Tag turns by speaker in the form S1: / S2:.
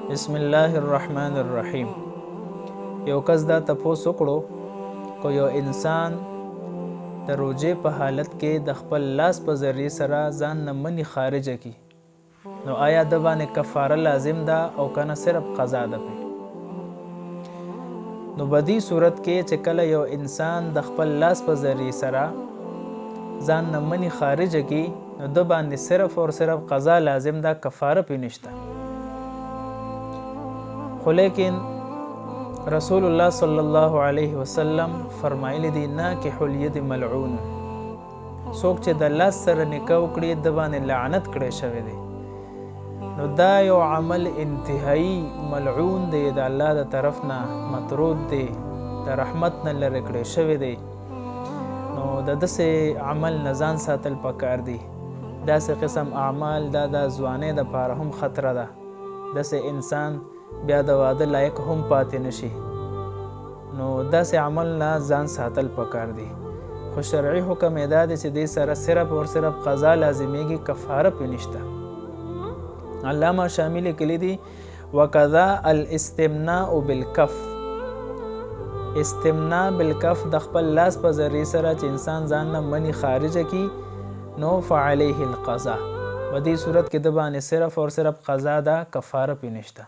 S1: بسم الله الرحمن الرحیم. یو کس دا تپوس وکړو کو یو انسان د روجې په حالت کې د خپل لاس په ذریعې سره ځان نه منی خارجه کی نو آیا د باندې کفاره لازم ده او کنه صرف قضا ده پې؟ نو بدی صورت کې چې کله یو انسان د خپل لاس په ذریعې سره ځان نه منی خارجه کی نو د باندې صرف او صرف قضا لازم ده، کفاره پې نشته. خو لیکن رسول الله صلی الله علیه وسلم فرمایلی دی ناکح الید ملعون، څوک چې د لاس سره نکاح وکړي د باندې لعنت کړی شوی دی. نو دا یو عمل انتهایی ملعون دی، د الله د طرف نه مطرود دی، د رحمت نه لرې کړی شوی دی. نو د داسې عمل نه ځان ساتل پکار دی. داسې قسم اعمال دا د ځوانۍ دپاره هم خطره ده، داسې انسان بیا د واده لایق هم پاتې نشي. نو داسې عمل نه ځان ساتل پکار دی. خو شرعي حکم یې دا دی چې دې سره صرف او صرف قضا لازمیږي، کفاره پې نشته. علامه شامی لیکلی دی وکذا الاستمناء بالکف، استمناء بالکف د خپل لاس په ذریعې سره چې انسان ځان نه منی خارجه کی نو فعلیه القضا، په دې صورت کې د باندې صرف او صرف قضا ده، کفاره پې نشته.